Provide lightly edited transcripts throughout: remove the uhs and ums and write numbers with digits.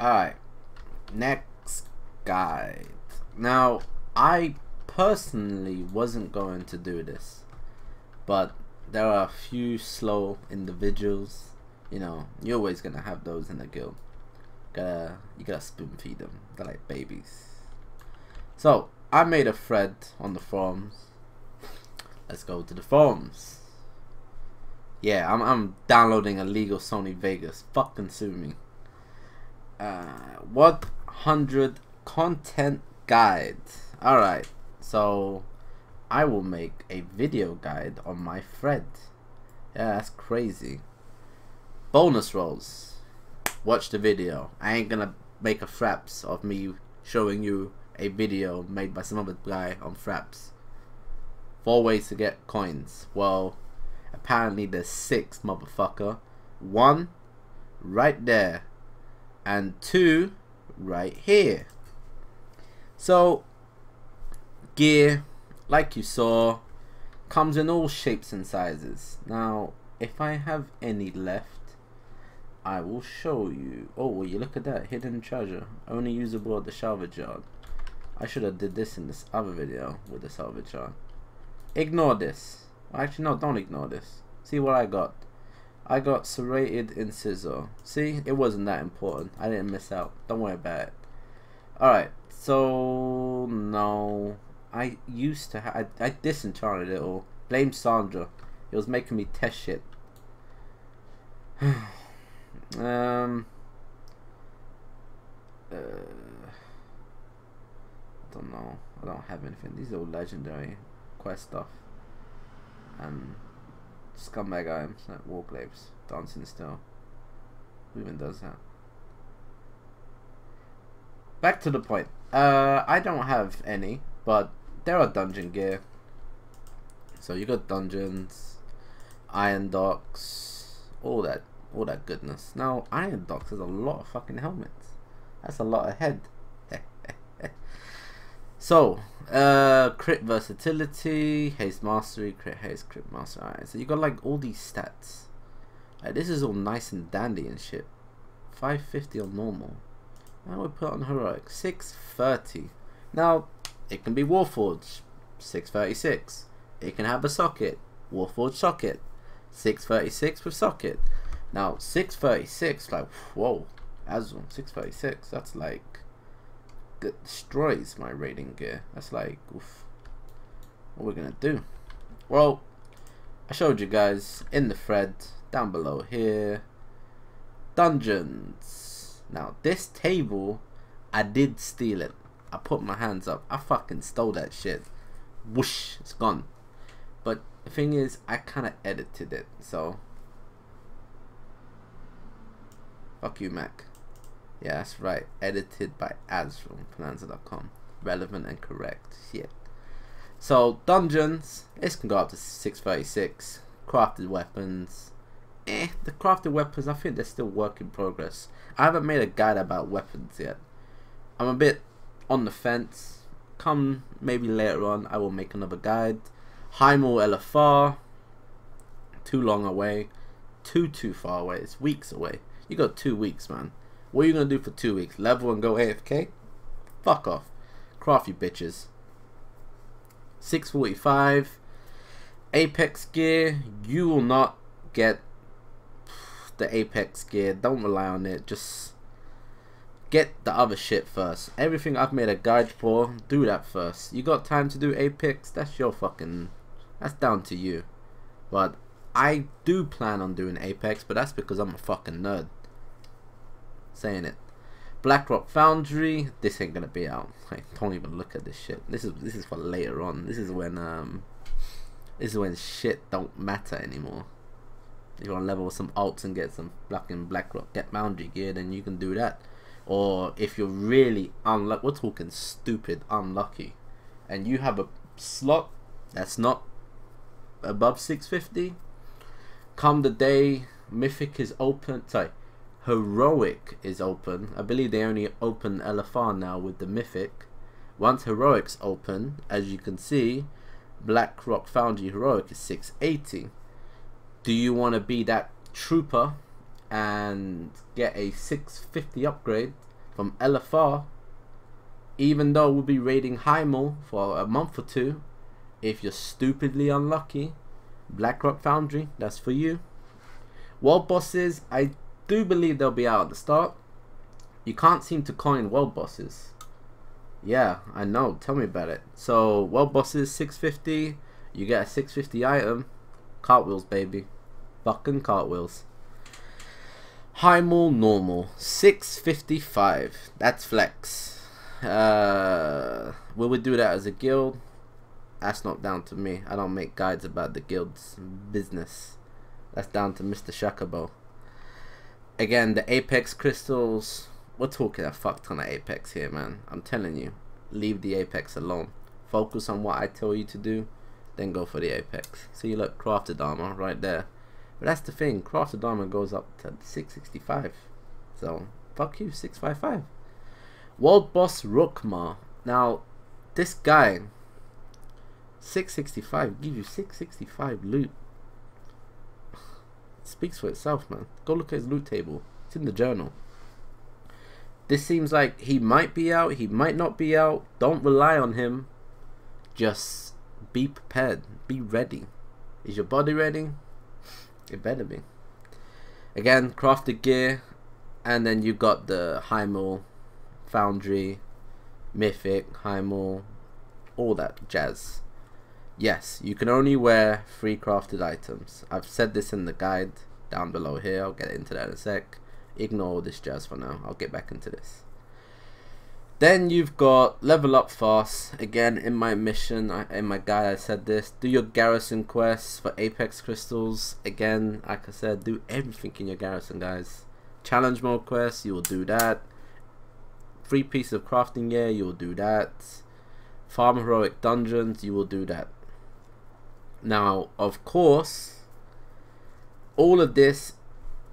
Alright, next guide. Now, I personally wasn't going to do this, but there are a few slow individuals. You know, you're always gonna have those in the guild. You gotta spoon feed them. They're like babies. So I made a thread on the forums. Let's go to the forums. Yeah, I'm downloading illegal Sony Vegas. Fucking sue me. 100 content guide. Alright, so I will make a video guide on my thread. Yeah, that's crazy. Bonus rolls. Watch the video. I ain't gonna make a fraps of me showing you a video made by some other guy on fraps. 4 ways to get coins. Well, apparently there's 6, motherfucker. 1 right there and 2 right here. So gear, like you saw, comes in all shapes and sizes. Now if I have any left, I will show you. Oh, will you look at that hidden treasure, only usable at the salvage yard. I should have did this in this other video with the salvage yard. Ignore this. Actually no, don't ignore this. See what I got. I got serrated incisor. See, it wasn't that important. I didn't miss out. Don't worry about it. Alright, so no, I used to have, I disenchanted it all. Blame Sandra. It was making me test shit. I don't know. I don't have anything. These are all legendary quest stuff and scumbag items like warglaives, dancing still. Who even does that? Back to the point. I don't have any, but there are dungeon gear. So you got dungeons, iron docks, all that goodness. Now iron docks is a lot of fucking helmets. That's a lot of head. So crit versatility, haste mastery, crit haste, crit mastery. Alright, so you got like all these stats. This is all nice and dandy and shit. 550 on normal. Now we put on heroic 630. Now it can be Warforged 636. It can have a socket, Warforged socket 636 with socket. Now 636, like whoa, Azul 636. That's like destroys my raiding gear. That's like oof. What we're gonna do? Well, I showed you guys in the thread down below here. Dungeons. Now this table, I did steal it. I put my hands up. I fucking stole that shit. Whoosh, it's gone. But the thing is, I kind of edited it. So fuck you, Mac. Yeah, that's right. Edited by Azrael, Planza.com. Relevant and correct. Shit. So dungeons, this can go up to 636. Crafted weapons. The crafted weapons, I think they're still work in progress. I haven't made a guide about weapons yet. I'm a bit on the fence. Come maybe later on, I will make another guide. Heimel LFR. Too long away. Too far away. It's weeks away. You got 2 weeks, man. What are you gonna do for 2 weeks? Level and go AFK? Fuck off. Craft, you bitches. 645. Apex gear. You will not get the Apex gear. Don't rely on it. Just get the other shit first. Everything I've made a guide for, do that first. You got time to do Apex? That's your fucking... That's down to you. But I do plan on doing Apex, but that's because I'm a fucking nerd. Saying it. Blackrock Foundry. This ain't gonna be out. Like, don't even look at this shit. This is for later on. This is when shit don't matter anymore. If you want to level some alts and get some Blackrock get Foundry gear, then you can do that. Or if you're really unlucky, we're talking stupid unlucky, and you have a slot that's not above 650. Come the day Mythic is open. Sorry. Heroic is open. I believe they only open LFR now with the Mythic. Once Heroic's open, as you can see, Blackrock Foundry Heroic is 680. Do you want to be that trooper and get a 650 upgrade from LFR. Even though we'll be raiding Heimel for a month or two, if you're stupidly unlucky, Blackrock Foundry, that's for you. World bosses, I do believe they'll be out at the start. You can't seem to coin world bosses. Yeah, I know. Tell me about it. So, world bosses, 650. You get a 650 item. Cartwheels, baby. Fucking cartwheels. Heimel normal. 655. That's flex. Will we do that as a guild? That's not down to me. I don't make guides about the guild's business. That's down to Mr. Shakabo. Again, the Apex crystals. We're talking a fuck ton of Apex here, man. I'm telling you. Leave the Apex alone. Focus on what I tell you to do. Then go for the Apex. See, look, crafted armor right there. But that's the thing. Crafted armor goes up to 665. So, fuck you, 655. World boss Rookmar. Now, this guy, 665, give you 665 loot. It speaks for itself, man. Go look at his loot table. It's in the journal. This seems like he might be out, he might not be out. Don't rely on him. Just be prepared. Be ready. Is your body ready? It better be. Again, crafted gear. And then you got the Heimel, Foundry, Mythic, Heimel, all that jazz. Yes, you can only wear free crafted items. I've said this in the guide down below here. I'll get into that in a sec. Ignore all this jazz for now. I'll get back into this. Then you've got level up fast. Again, in my mission, in my guide, I said this. Do your garrison quests for Apex crystals. Again, like I said, do everything in your garrison, guys. Challenge mode quests, you will do that. Free piece of crafting gear, you will do that. Farm heroic dungeons, you will do that. Now, of course, all of this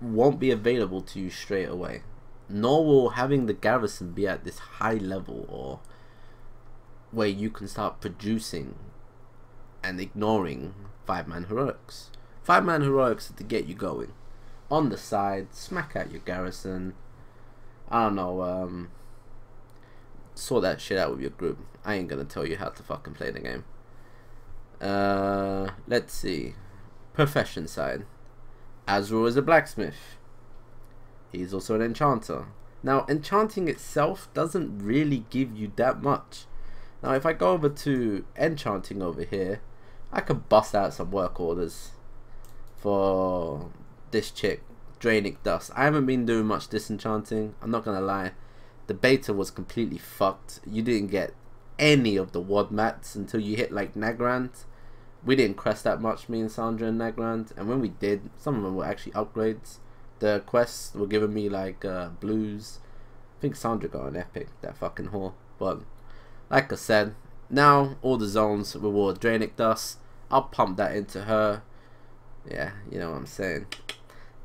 won't be available to you straight away, nor will having the garrison be at this high level or where you can start producing and ignoring 5-man heroics. 5-man heroics are to get you going. On the side, smack out your garrison. I don't know, sort that shit out with your group. I ain't gonna tell you how to fucking play the game. Let's see. Profession side. Azrael is a blacksmith. He's also an enchanter. Now, enchanting itself doesn't really give you that much. Now, if I go over to enchanting over here, I could bust out some work orders for this chick, Dranic Dust. I haven't been doing much disenchanting. I'm not gonna lie. The beta was completely fucked. You didn't get any of the WOD mats until you hit like Nagrand. We didn't crest that much, me and Sandra and Nagrand, and when we did, some of them were actually upgrades. The quests were giving me like blues. I think Sandra got an epic, that fucking whore. But like I said, now all the zones reward Dranic Dust. I'll pump that into her. Yeah, you know what I'm saying.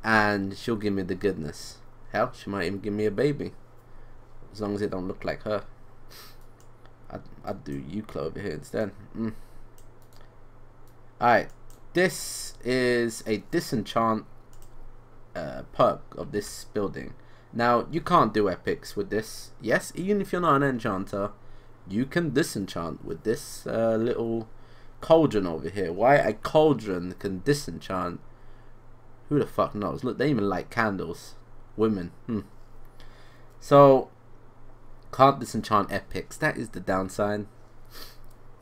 And she'll give me the goodness. Hell, she might even give me a baby, as long as it don't look like her. I'd do Euclid over here instead. Alright, this is a disenchant perk of this building. Now, you can't do epics with this. Yes, even if you're not an enchanter, you can disenchant with this little cauldron over here. Why a cauldron can disenchant, who the fuck knows? Look, they even light candles. Women. So, can't disenchant epics. That is the downside.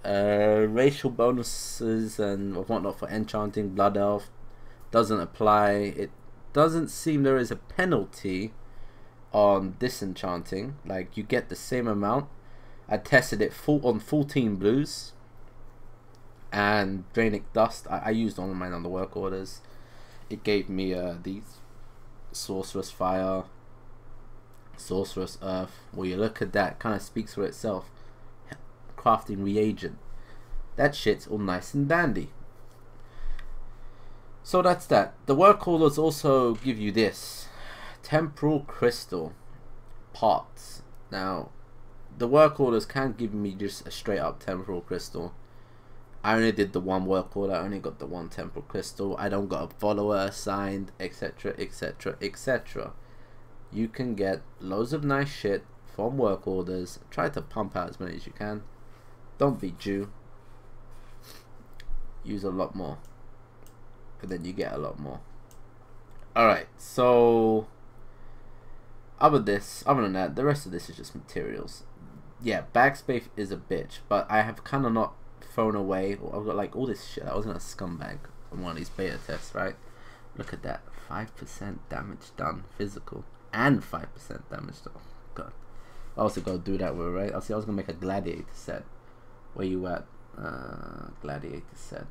Racial bonuses and whatnot for enchanting Blood Elf doesn't apply. It doesn't seem there is a penalty on disenchanting. Like, you get the same amount. I tested it on 14 blues and Dranic Dust. I used all of mine on the work orders. It gave me these Sorcerous Fire, Sorcerous Earth. Well, you look at that, kind of speaks for itself. Crafting reagent. That shit's all nice and dandy. So that's that. The work orders also give you this temporal crystal parts. Now, the work orders can't give me just a straight up temporal crystal. I only did the one work order. I only got the one temporal crystal. I don't got a follower assigned, etc, etc, etc. you can get loads of nice shit from work orders. Try to pump out as many as you can. Don't be Jew. Use a lot more, and then you get a lot more. Alright, so other than that, the rest of this is just materials. Yeah, backspace is a bitch, but I have kind of not thrown away. I've got like all this shit. I was in a scumbag from one of these beta tests, right? Look at that, 5% damage done physical and 5% damage done. God, I also gotta do that with, right? I was gonna make a gladiator set. Where you at? Gladiator set.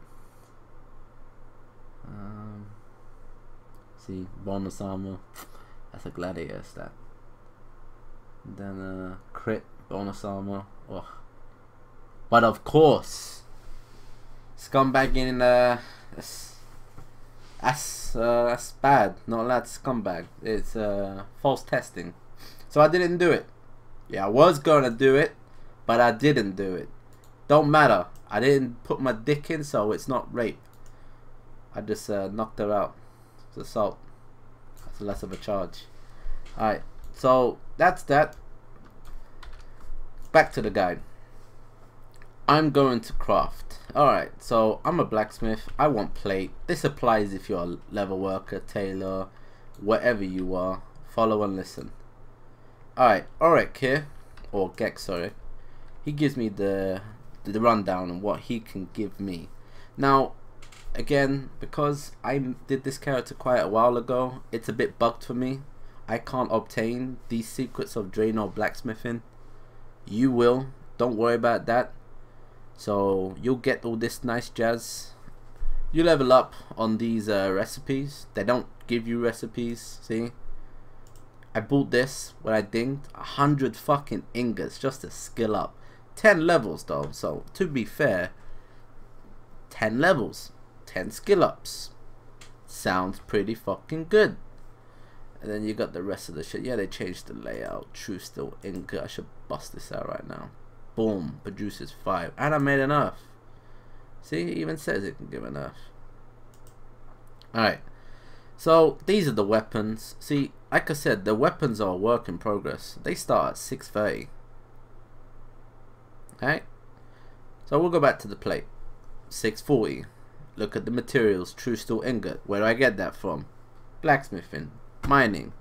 See, bonus armor. That's a gladiator stat. Then crit bonus armor. Oh. But of course, scumbag in that's bad. Not allowed to scumbag. It's false testing. So I didn't do it. Yeah, I was gonna do it, but I didn't do it. Don't matter. I didn't put my dick in, so it's not rape. I just knocked her out. It's assault. That's less of a charge. Alright, so that's that. Back to the guide. I'm going to craft. Alright, so I'm a blacksmith. I want plate. This applies if you're a leather worker, tailor, whatever you are. Follow and listen. Alright, Orek here, or Gex, sorry. He gives me the rundown on what he can give me. Now, again, because I did this character quite a while ago, it's a bit bugged for me. I can't obtain these secrets of Draenor blacksmithing. You will. Don't worry about that. So you'll get all this nice jazz. You level up on these recipes. They don't give you recipes. See, I bought this when I dinged 100 fucking ingots just to skill up. 10 levels though, so to be fair, 10 levels, 10 skill ups. Sounds pretty fucking good. And then you got the rest of the shit. Yeah, they changed the layout. True steel ingot. I should bust this out right now. Boom, produces 5. And I made enough. See, it even says it can give enough. Alright, so these are the weapons. See, like I said, the weapons are a work in progress. They start at 630. Okay, so we'll go back to the plate. 640. Look at the materials. True steel ingot. Where do I get that from? Blacksmithing, mining,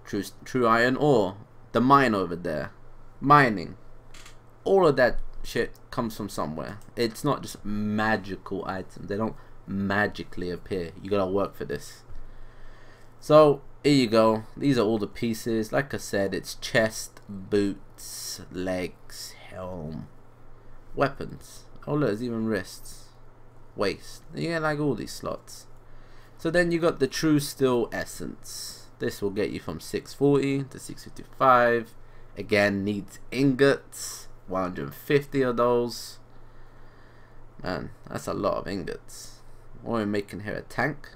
true iron ore, the mine over there, mining. All of that shit comes from somewhere. It's not just magical items. They don't magically appear. You gotta work for this. So here you go. These are all the pieces. Like I said, it's chest, boots, legs, helm, weapons. Oh look, there's even wrists, waist. You get like all these slots. So then you got the true steel essence. This will get you from 640 to 655. Again, needs ingots. 150 of those. Man, that's a lot of ingots. What are we making here? A tank?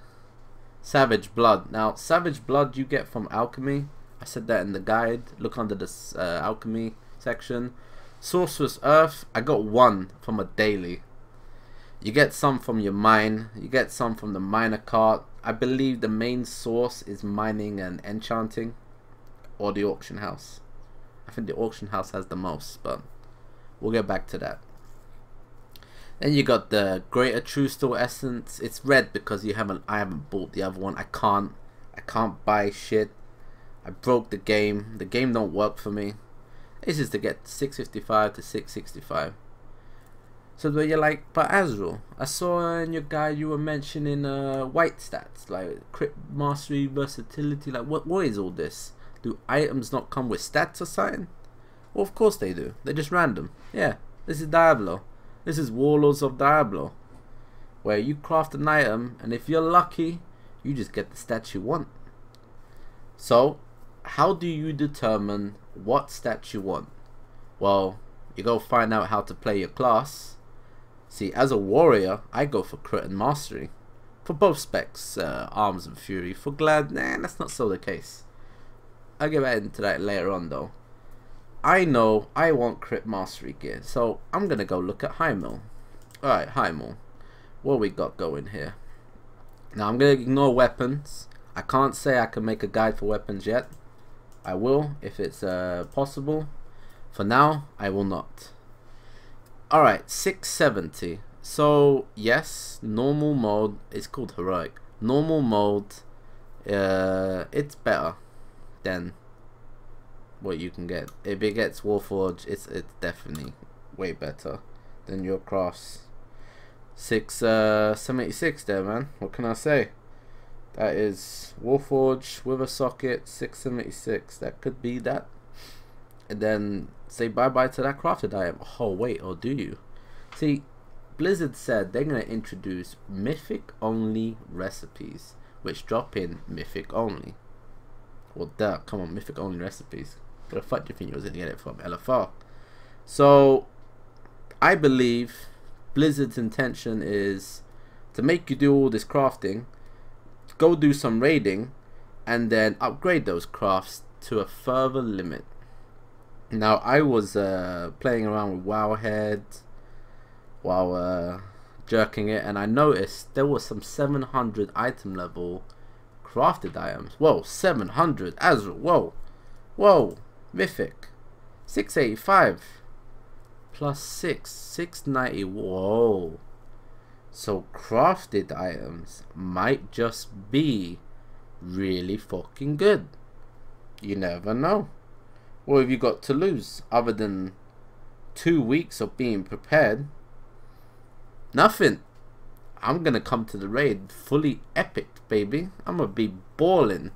Savage blood. Now, savage blood you get from alchemy. I said that in the guide. Look under this alchemy section. Sorcerer's earth. I got 1 from a daily. You get some from your mine. You get some from the miner cart. I believe the main source is mining and enchanting, or the auction house. I think the auction house has the most, but we'll get back to that. Then you got the greater true steel essence. It's red because I haven't bought the other one. I can't buy shit. I broke the game. The game don't work for me. This is to get 655 to 665. So when you're like, but Azrael, I saw in your guide you were mentioning white stats like crit mastery, versatility. Like what is all this? Do items not come with stats or something? Well, of course they do. They're just random. Yeah, this is Diablo. This is Warlords of Diablo, where you craft an item, and if you're lucky, you just get the stats you want. So, how do you determine what stats you want? Well, you go find out how to play your class. See, as a warrior, I go for crit and mastery. For both specs, arms and fury. For glad, nah, that's not so the case. I'll get back into that later on though. I know I want crit mastery gear, so I'm gonna go look at Highmill. Alright, Highmill. What we got going here? Now I'm gonna ignore weapons. I can't say I can make a guide for weapons yet. I will if it's possible. For now, I will not. Alright, 670. So, yes, normal mode. It's called heroic. Normal mode, it's better than what you can get. If it gets Warforged, it's definitely way better than your crafts. 676 there, man. What can I say? That is Warforged with a socket, 676. That could be that. And then say bye-bye to that crafted item. Oh, wait, or do you? See, Blizzard said they're going to introduce Mythic-only recipes, which drop in Mythic only. Well, duh, come on, Mythic-only recipes. Where the fuck do you think you was going to get it from? LFR. So, I believe Blizzard's intention is to make you do all this crafting, go do some raiding, and then upgrade those crafts to a further limit. Now, I was playing around with Wowhead while jerking it, and I noticed there was some 700 item level crafted items. Whoa, 700 Azrael. Whoa, Mythic 685 plus 690. Whoa. So crafted items might just be really fucking good. You never know. What have you got to lose other than 2 weeks of being prepared? Nothing. I'm gonna come to the raid fully epic, baby. I'm gonna be balling.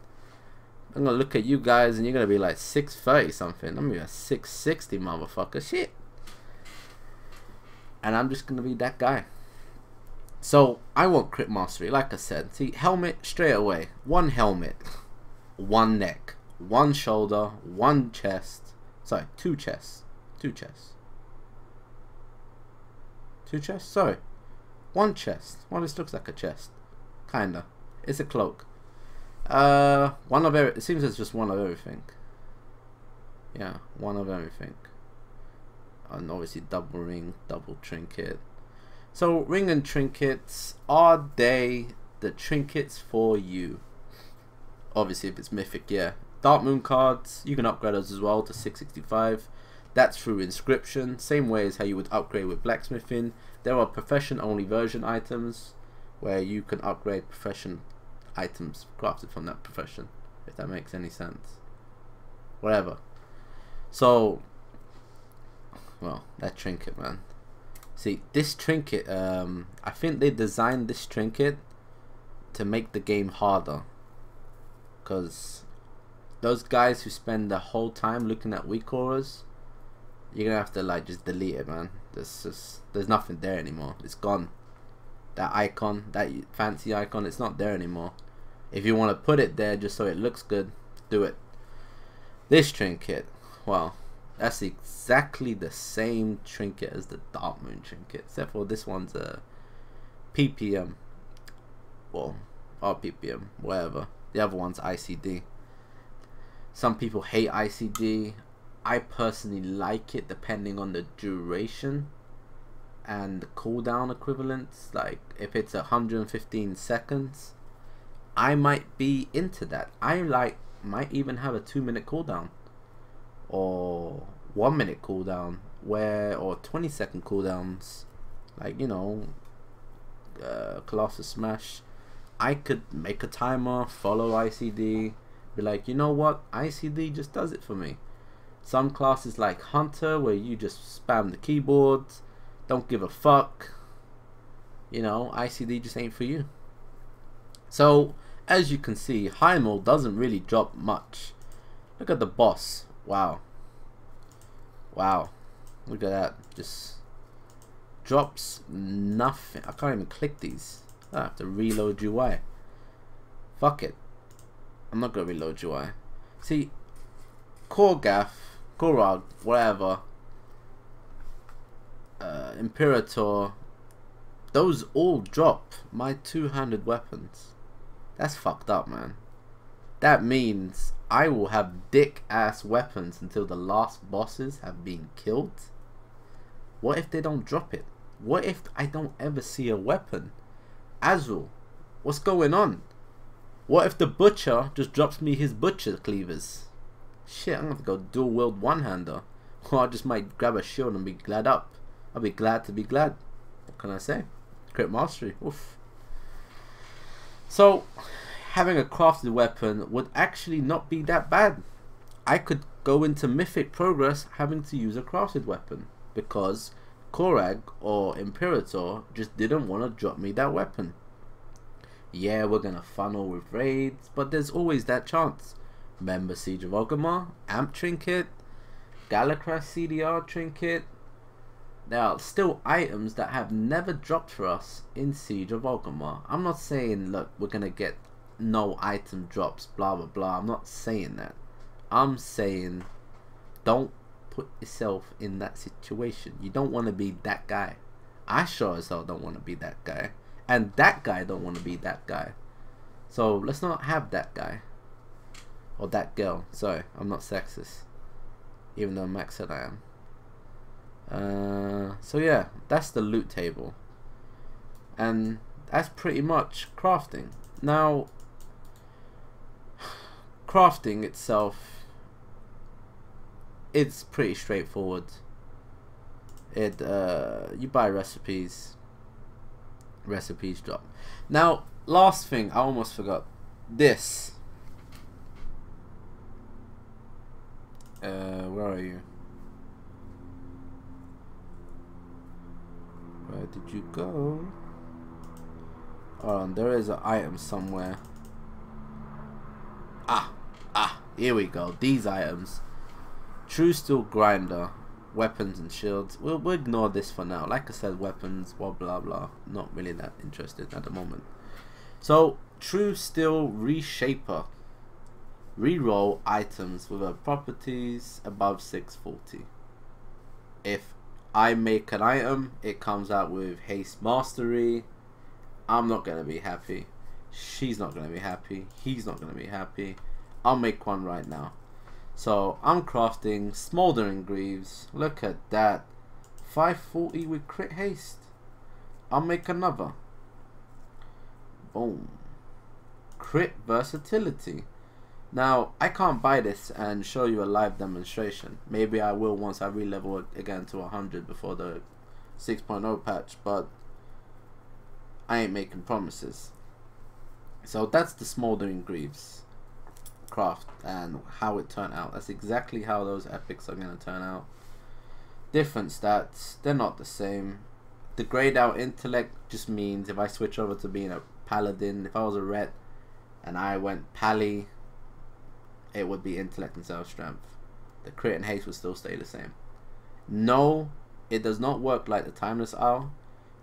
I'm gonna look at you guys and you're gonna be like 630 something. I'm gonna be a 660 motherfucker. Shit. And I'm just gonna be that guy. So I want crit mastery, like I said. See, helmet straight away. One helmet, one neck, one shoulder, one chest. Sorry, two chests. Two chests. Two chests? Sorry. One chest. Well, this looks like a chest. Kinda. It's a cloak. One of every. It seems it's just one of everything. Yeah, one of everything. And obviously double ring, double trinket. So ring and trinkets, are they the trinkets for you? Obviously if it's mythic, yeah. Dark Moon cards, you can upgrade those as well to 665. That's through inscription, same way as how you would upgrade with blacksmithing. There are profession only version items where you can upgrade profession items crafted from that profession, if that makes any sense. Whatever. So, well, that trinket, man. See, this trinket, I think they designed this trinket to make the game harder. Because those guys who spend the whole time looking at weak auras, you're gonna have to like just delete it, man. There's nothing there anymore. It's gone. That icon, that fancy icon, it's not there anymore. If you want to put it there just so it looks good, do it. This trinket, well, that's exactly the same trinket as the Dark Moon trinket, except for this one's a PPM, well, or PPM, whatever. The other one's ICD. Some people hate ICD. I personally like it depending on the duration and the cooldown equivalents. Like if it's 115 seconds, I might be into that. I might even have a 2-minute cooldown or 1-minute cooldown, or 20-second cooldowns, like, you know, Colossus Smash. I could make a timer, follow ICD, be like, you know what, ICD just does it for me. Some classes like Hunter, where you just spam the keyboard, don't give a fuck, you know, ICD just ain't for you. So as you can see, Hymal doesn't really drop much. Look at the boss. Wow. Wow. Look at that. Just drops nothing. I can't even click these. I have to reload UI. Fuck it. I'm not gonna reload UI. See, Korgath, Korag, whatever, Imperator, those all drop my two-handed weapons. That's fucked up, man. That means I will have dick-ass weapons until the last bosses have been killed. What if they don't drop it? What if I don't ever see a weapon? Azul, what's going on? What if the butcher just drops me his butcher cleavers? Shit, I'm gonna have to go dual wield one-hander. Or I just might grab a shield and be glad up. I'll be glad to be glad. What can I say? Crit mastery. Oof. So, having a crafted weapon would actually not be that bad. I could go into Mythic Progress having to use a crafted weapon because Korag or Imperator just didn't want to drop me that weapon. Yeah, we're gonna funnel with raids, but there's always that chance. Remember Siege of Orgrimmar, Amp Trinket, Galakras CDR Trinket. There are still items that have never dropped for us in Siege of Orgrimmar. I'm not saying, look, we're gonna get no item drops, blah blah blah. I'm not saying that. I'm saying don't put yourself in that situation. You don't want to be that guy. I sure as hell don't want to be that guy. And that guy don't want to be that guy. So let's not have that guy. Or that girl. Sorry, I'm not sexist. Even though Max said I am. So yeah, that's the loot table. And that's pretty much crafting. Now, crafting itself, it's pretty straightforward. You buy recipes drop. Now, last thing, I almost forgot. This. Where are you? Where did you go? There is an item somewhere. Here we go. These items. True Steel Grinder, weapons and shields. We'll ignore this for now. Like I said, weapons, blah blah blah. Not really that interested at the moment. So, True Steel Reshaper. Reroll items with a properties above 640. If I make an item, it comes out with haste mastery. I'm not gonna be happy. She's not gonna be happy. He's not gonna be happy. I'll make one right now. So I'm crafting Smoldering Greaves. Look at that. 540 with crit haste. I'll make another. Boom. Crit versatility. Now I can't buy this and show you a live demonstration. Maybe I will once I re-level it again to 100 before the 6.0 patch, but I ain't making promises. So that's the Smoldering Greaves craft and how it turned out. That's exactly how those epics are going to turn out. Different stats, they're not the same. The grayed out intellect just means if I switch over to being a paladin, if I was a ret and I went pally, it would be intellect and self strength. The crit and haste would still stay the same. No, it does not work like the Timeless Isle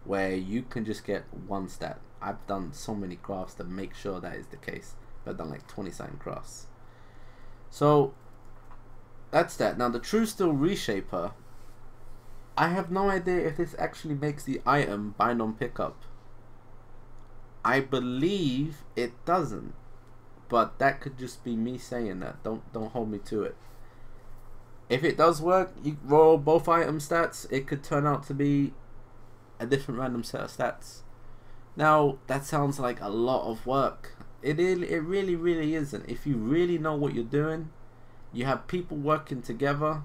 where you can just get one stat. I've done so many crafts to make sure that is the case. I've done like 20 something crafts. So that's that. Now the True Steel Reshaper, I have no idea if this actually makes the item bind on pickup. I believe it doesn't, but that could just be me saying that. Don't hold me to it. If it does work, you roll both item stats, it could turn out to be a different random set of stats. Now that sounds like a lot of work. It really isn't. If you really know what you're doing, you have people working together,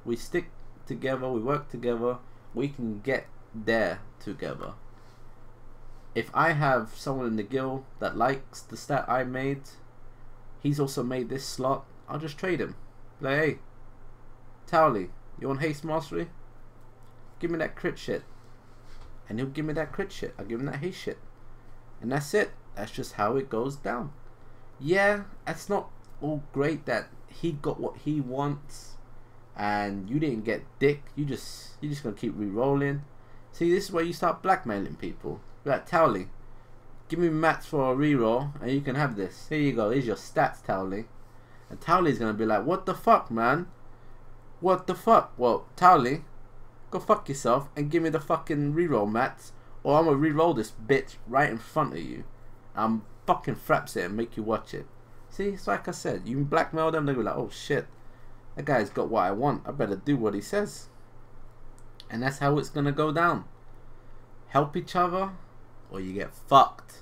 we stick together, we work together, we can get there together. If I have someone in the guild that likes the stat I made, he's also made this slot, I'll just trade him. Like, hey, Towley, you want haste mastery? Give me that crit shit. And he'll give me that crit shit. I'll give him that haste shit. And that's it. That's just how it goes down. Yeah, that's not all great that he got what he wants and you didn't get dick. You're just gonna keep re-rolling. See, this is where you start blackmailing people. Like, Towley, give me mats for a reroll and you can have this. Here you go, here's your stats, Towley. And Towley's gonna be like, what the fuck, man? What the fuck? Well, Towley, go fuck yourself and give me the fucking reroll mats, or I'm gonna reroll this bitch right in front of you. I'm fucking fraps it and make you watch it. See, it's like I said, you blackmail them, they'll be like, oh shit, that guy's got what I want, I better do what he says. And that's how it's gonna go down. Help each other or you get fucked.